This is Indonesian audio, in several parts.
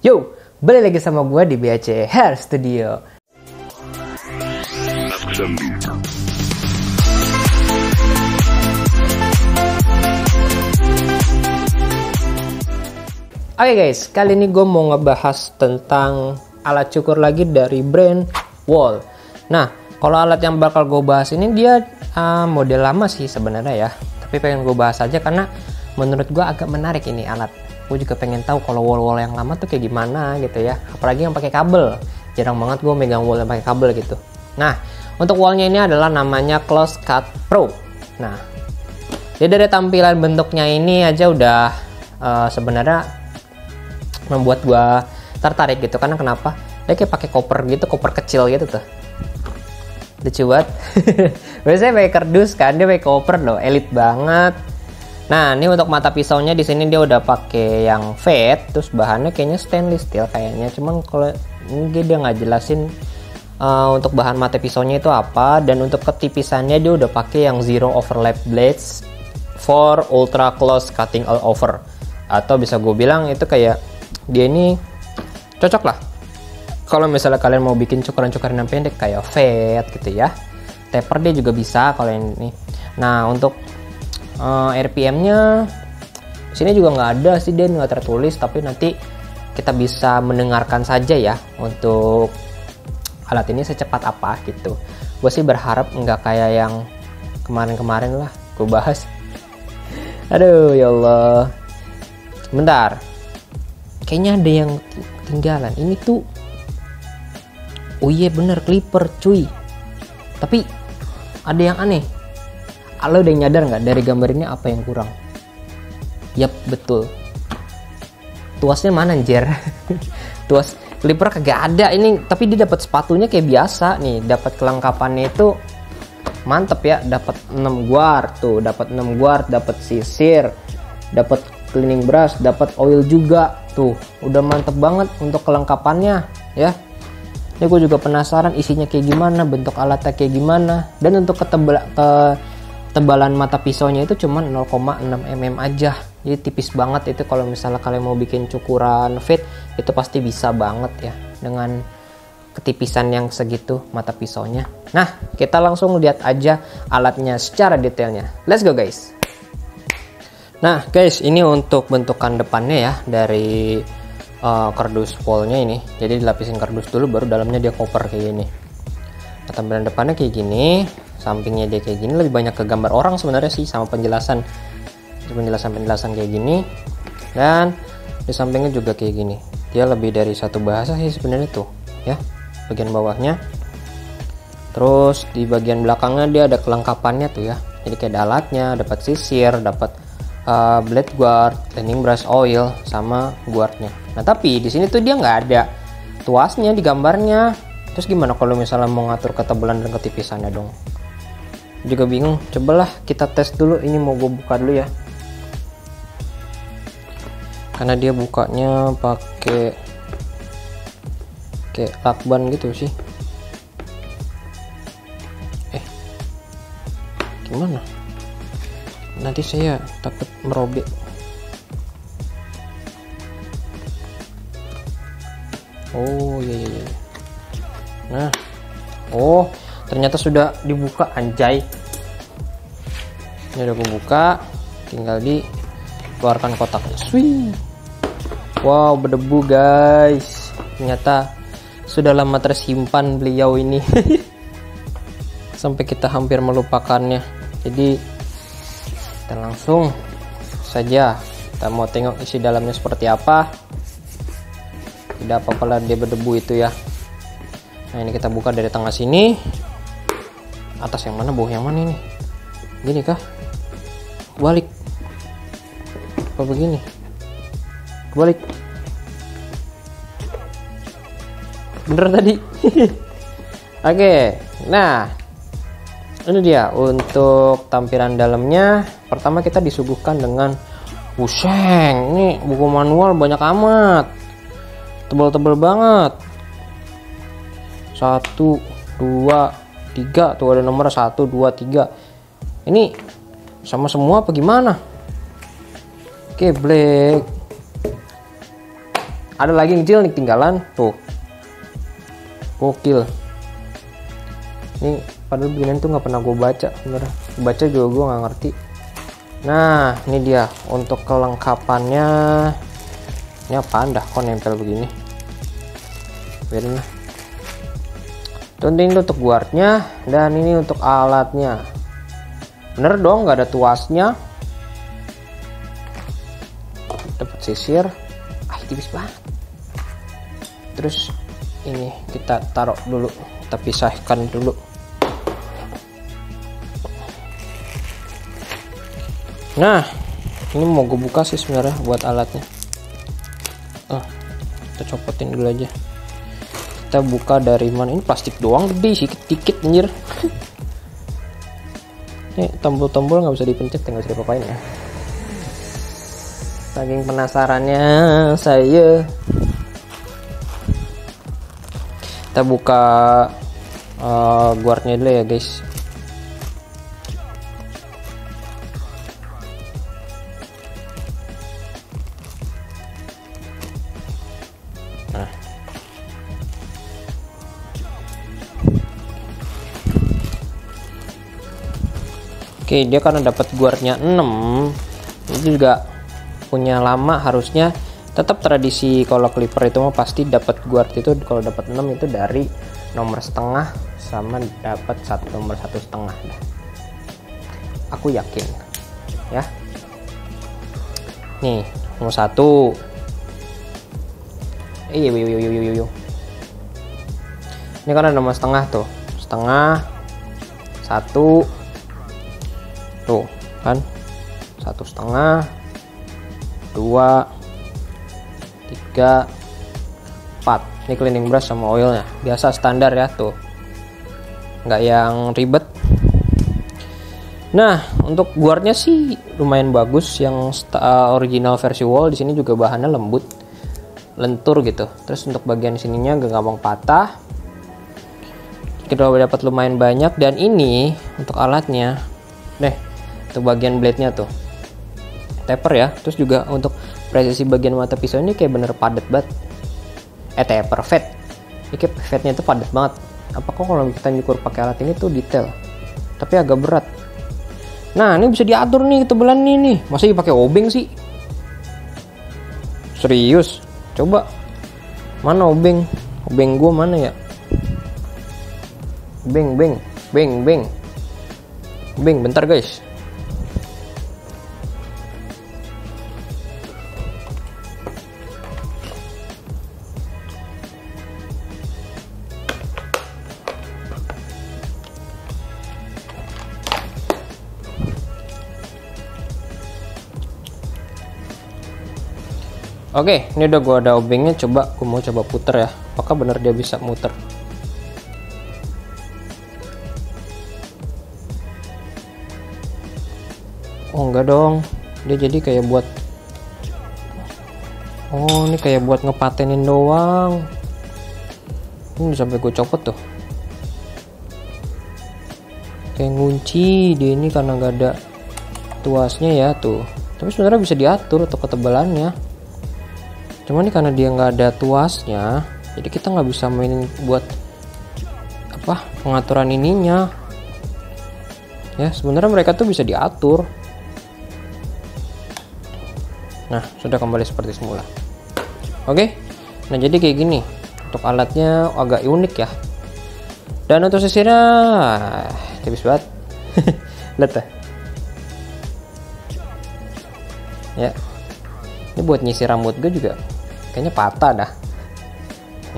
Yo, balik lagi sama gue di BAC Hair Studio. Oke guys, kali ini gue mau ngebahas tentang alat cukur lagi dari brand Wahl. Nah, kalau alat yang bakal gue bahas ini dia model lama sih sebenarnya ya. Tapi pengen gue bahas aja karena menurut gue agak menarik ini alat. Gue juga pengen tahu kalau Wahl yang lama tuh kayak gimana gitu ya. Apalagi yang pakai kabel. Jarang banget gue megang Wahl yang pakai kabel gitu. Nah, untuk Wahlnya ini adalah namanya Close Cut Pro. Nah, dia dari tampilan bentuknya ini aja udah sebenarnya membuat gue tertarik gitu. Karena kenapa? Dia kayak pakai koper gitu, koper kecil gitu tuh. Lucu banget. Biasanya pakai kardus kan, dia pakai koper loh, elit banget. Nah, ini untuk mata pisaunya di sini dia udah pakai yang fat, terus bahannya kayaknya stainless steel kayaknya. Cuman kalau ini dia nggak jelasin untuk bahan mata pisaunya itu apa, dan untuk ketipisannya dia udah pakai yang zero overlap blades for ultra close cutting all over. Atau bisa gue bilang itu kayak dia ini cocok lah kalau misalnya kalian mau bikin cukuran-cukuran yang pendek kayak fat gitu ya. Taper dia juga bisa kalau ini. Nah, untuk RPM-nya sini juga nggak ada sih, dia nggak tertulis, tapi nanti kita bisa mendengarkan saja ya untuk alat ini secepat apa gitu. Gue sih berharap nggak kayak yang kemarin-kemarin lah gue bahas. Aduh ya Allah, bentar, kayaknya ada yang ketinggalan. Ini tuh, oh iya bener, clipper cuy, tapi ada yang aneh. Lo udah nyadar nggak dari gambar ini apa yang kurang? Yap, betul. Tuasnya mana anjir? Tuas clipper kagak ada ini, tapi dia dapat sepatunya kayak biasa nih, dapat kelengkapannya itu mantep ya, dapat 6 guard tuh, dapat 6 guard, dapat sisir, dapat cleaning brush, dapat oil juga tuh. Udah mantep banget untuk kelengkapannya ya. Ini gue juga penasaran isinya kayak gimana, bentuk alatnya kayak gimana, dan untuk ketebalan mata pisaunya itu cuma 0,6 mm aja, jadi tipis banget. Itu kalau misalnya kalian mau bikin cukuran fit itu pasti bisa banget ya dengan ketipisan yang segitu mata pisaunya. Nah, kita langsung lihat aja alatnya secara detailnya. Let's go guys. Nah guys, ini untuk bentukan depannya ya dari kardus Wahlnya ini. Jadi dilapisin kardus dulu, baru dalamnya dia koper kayak gini. Nah, tampilan depannya kayak gini, sampingnya dia kayak gini. Lebih banyak ke gambar orang sebenarnya sih, sama penjelasan kayak gini. Dan di sampingnya juga kayak gini. Dia lebih dari satu bahasa sih sebenarnya tuh ya, bagian bawahnya. Terus di bagian belakangnya dia ada kelengkapannya tuh ya. Jadi kayak ada alatnya, dapat sisir, dapat blade guard, cleaning brush, oil, sama guardnya. Nah tapi di sini tuh dia nggak ada tuasnya di gambarnya. Terus gimana kalau misalnya mau ngatur ketebalan dan ketipisannya dong? Juga bingung. Cobalah kita tes dulu. Ini mau gue buka dulu ya, karena dia bukanya pakai kayak lakban gitu sih. Gimana? Nanti saya takut merobek. Oh iya. Nah, oh ternyata sudah dibuka, anjay. Ini udah gue buka, tinggal dikeluarkan kotaknya. Swing. Wow, berdebu guys. Ternyata sudah lama tersimpan beliau ini. Sampai kita hampir melupakannya. Jadi kita langsung saja, kita mau tengok isi dalamnya seperti apa. Tidak apa-apa lah dia berdebu itu ya. Nah ini kita buka dari tengah sini. Atas yang mana, bawah yang mana ini? Gini kah? Balik apa begini? Balik. Bener tadi. Oke, nah ini dia untuk tampilan dalamnya. Pertama kita disuguhkan dengan buseng. Ini buku manual banyak amat, tebal-tebal banget. 1, 2, 3 tuh ada nomor 1, 2, 3. Ini sama semua apa gimana? Oke, black ada lagi yang kecil nih tinggalan tuh. Gokil. Ini padahal beginian tuh nggak pernah gue baca, bener. Baca juga gue nggak ngerti. Nah, ini dia untuk kelengkapannya. Ini apaan dah kok nempel begini? Biarin lah. Ini untuk guardnya dan ini untuk alatnya. Bener dong, nggak ada tuasnya. Dapat sisir. Tipis banget. Terus ini kita taruh dulu, kita pisahkan dulu. Nah, ini mau gue buka sih sebenarnya buat alatnya. Kita copotin dulu aja. Kita buka dari mana? Ini plastik doang gede sih, dikit anjir. Ini tombol-tombol nggak bisa dipencet, nggak bisa diapa-apain ya. Saking penasarannya saya. Kita buka guardnya dulu ya guys. Nah, oke, dia karena dapat guardnya 6, itu juga punya lama. Harusnya tetap tradisi kalau Clipper itu mah pasti dapat guard itu kalau dapat 6 itu dari nomor setengah sama dapat nomor 1,5. Aku yakin ya. Nih nomor 1. Iya. Ini kan ada nomor setengah tuh, setengah 1 tuh kan, 1,5, 2, 3, 4. Ini cleaning brush sama oilnya biasa standar ya tuh, nggak yang ribet. Nah, untuk guardnya sih lumayan bagus, yang original versi wall. Di sini juga bahannya lembut, lentur gitu. Terus untuk bagian sininya gak gampang patah. Kita udah dapat lumayan banyak. Dan ini untuk alatnya, untuk bagian blade-nya tuh taper ya. Terus juga untuk presisi bagian mata pisau ini kayak bener padat banget. Taper fat. Ini kayak fatnya tuh padat banget. Apakah kalau kita nyukur pakai alat ini tuh detail, tapi agak berat. Nah, ini bisa diatur nih ketebalan nih. Masa dipakai obeng sih? Serius? Coba. Mana obeng? Obeng gua mana ya? Beng, bentar guys. Oke, ini udah gua ada obengnya. Coba gua mau coba puter ya. Apakah benar dia bisa muter? Oh enggak dong, dia jadi kayak buat, oh ini kayak buat ngepatenin doang. Ini sampai gue copot tuh, kayak ngunci dia ini karena nggak ada tuasnya ya tuh. Tapi sebenarnya bisa diatur untuk ketebalannya. Cuman ini karena dia nggak ada tuasnya, jadi kita nggak bisa mainin buat apa pengaturan ininya. Ya sebenarnya mereka tuh bisa diatur. Nah, sudah kembali seperti semula. Oke. Nah, jadi kayak gini. Untuk alatnya agak unik ya. Dan untuk sisirnya tipis banget. Lihat ya. Ya. Ini buat nyisir rambut gue juga kayaknya patah dah.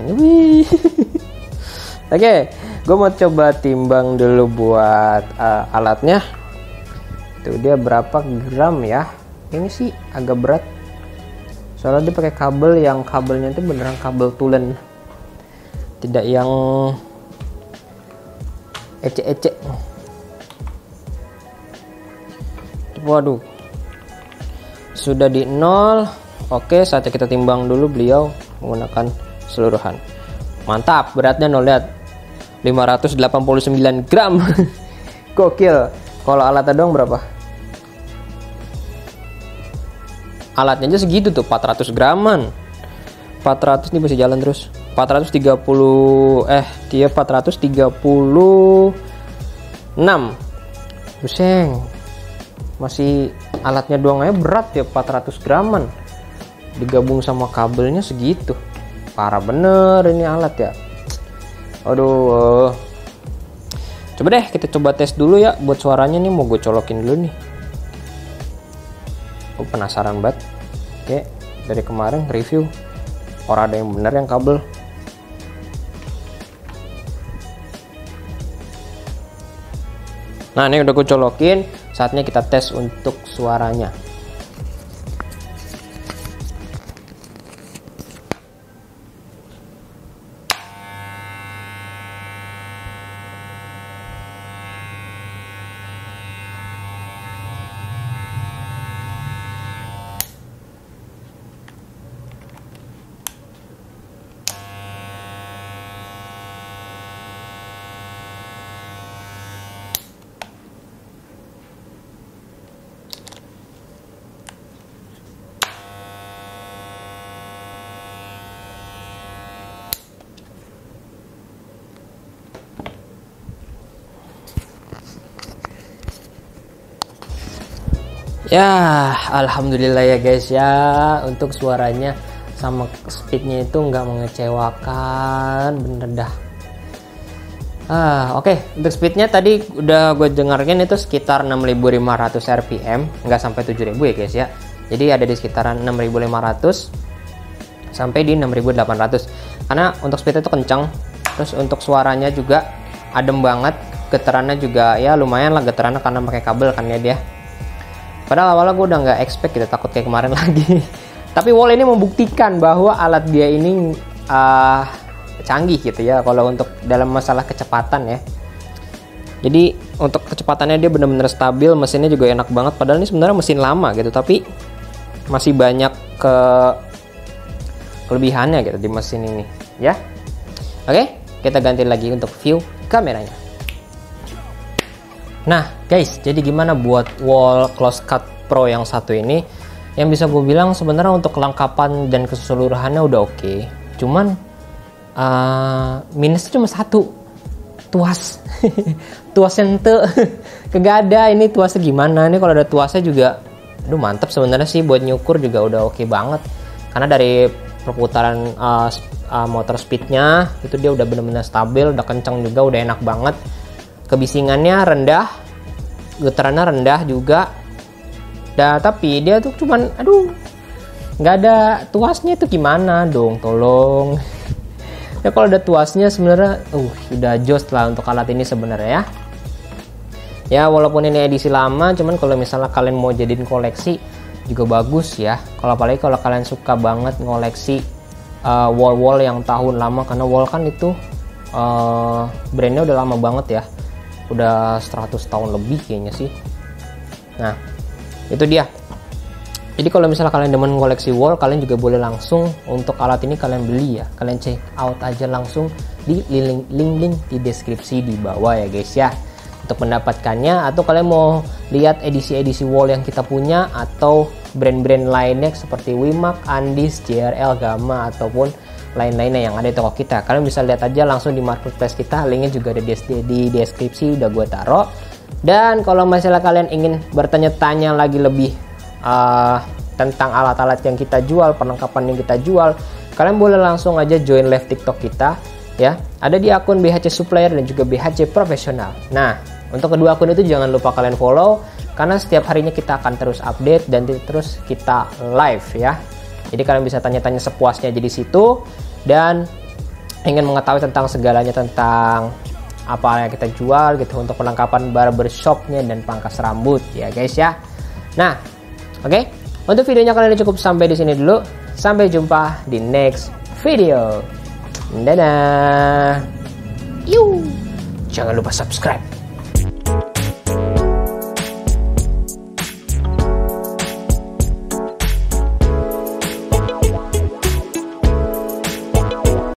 Ini wih. Oke, gue mau coba timbang dulu buat alatnya. Tuh dia berapa gram ya? Ini sih agak berat, soalnya dia pakai kabel yang kabelnya itu beneran kabel tulen, tidak yang ecek-ecek. Waduh, sudah di 0. Oke, saatnya kita timbang dulu beliau menggunakan seluruhan. Mantap, beratnya 0, lihat 589 gram. Gokil. Kalau alatnya doang berapa? Alatnya aja segitu tuh, 400 graman. 400 nih masih jalan terus. 436. Buseng. Masih alatnya doang aja berat ya, 400 graman. Digabung sama kabelnya segitu. Parah bener ini alat ya. Aduh. Coba deh kita coba tes dulu ya buat suaranya nih, mau gue colokin dulu nih. Gue penasaran banget. Oke, dari kemarin review orang ada yang bener yang kabel. Nah, ini udah gue colokin, saatnya kita tes untuk suaranya. Ya, alhamdulillah ya guys ya, untuk suaranya sama speednya itu nggak mengecewakan, bener dah. Oke. Untuk speednya tadi udah gue dengarkan itu sekitar 6.500 rpm, nggak sampai 7.000 ya guys ya. Jadi ada di sekitaran 6.500 sampai di 6.800. Karena untuk speednya itu kencang, terus untuk suaranya juga adem banget, getarannya juga ya lumayan lah getarannya karena pakai kabel kan ya dia. Padahal awalnya gue udah nggak expect gitu, takut kayak kemarin lagi. Tapi Wall ini membuktikan bahwa alat dia ini canggih gitu ya kalau untuk dalam masalah kecepatan ya. Jadi untuk kecepatannya dia benar-benar stabil, mesinnya juga enak banget. Padahal ini sebenarnya mesin lama gitu, tapi masih banyak kelebihannya gitu di mesin ini ya. Oke, kita ganti lagi untuk view kameranya. Nah guys, jadi gimana buat Wall Close Cut Pro yang satu ini? Yang bisa gue bilang sebenarnya untuk kelengkapan dan keseluruhannya udah oke. Cuman minusnya cuma satu, tuas. Tuasnya ente kagak ada. Ini tuasnya gimana? Ini kalau ada tuasnya juga, aduh mantap sebenarnya sih, buat nyukur juga udah oke banget. Karena dari perputaran motor speednya itu dia udah bener-bener stabil, udah kencang juga, udah enak banget. Kebisingannya rendah, getarannya rendah juga. Tapi dia tuh cuman, aduh, nggak ada tuasnya itu gimana dong, tolong. Ya kalau ada tuasnya sebenarnya, udah jos lah untuk alat ini sebenarnya ya. Ya walaupun ini edisi lama, cuman kalau misalnya kalian mau jadiin koleksi juga bagus ya. Kalau apalagi kalau kalian suka banget ngoleksi wall yang tahun lama, karena Wall kan itu brandnya udah lama banget ya. Udah 100 tahun lebih kayaknya sih. Nah itu dia. Jadi kalau misalnya kalian demen koleksi Wall, kalian juga boleh langsung untuk alat ini kalian beli ya. Kalian check out aja langsung di link di deskripsi di bawah ya guys ya, untuk mendapatkannya. Atau kalian mau lihat edisi-edisi Wall yang kita punya atau brand-brand lainnya seperti Wimax, Andis, JRL, Gamma ataupun lain-lainnya yang ada di toko kita, kalian bisa lihat aja langsung di marketplace kita. Linknya juga ada di deskripsi, udah gue taruh. Dan kalau misalnya kalian ingin bertanya-tanya lagi lebih tentang alat-alat yang kita jual, perlengkapan yang kita jual, kalian boleh langsung aja join live TikTok kita ya. Ada di akun BHC Supplier dan juga BHC Profesional. Nah untuk kedua akun itu jangan lupa kalian follow, karena setiap harinya kita akan terus update dan terus kita live ya. Jadi kalian bisa tanya-tanya sepuasnya aja di situ, dan ingin mengetahui tentang segalanya tentang apa yang kita jual gitu untuk perlengkapan barbershopnya dan pangkas rambut ya guys ya. Nah, oke. Untuk videonya kali ini cukup sampai di sini dulu. Sampai jumpa di next video. Dadah. Jangan lupa subscribe.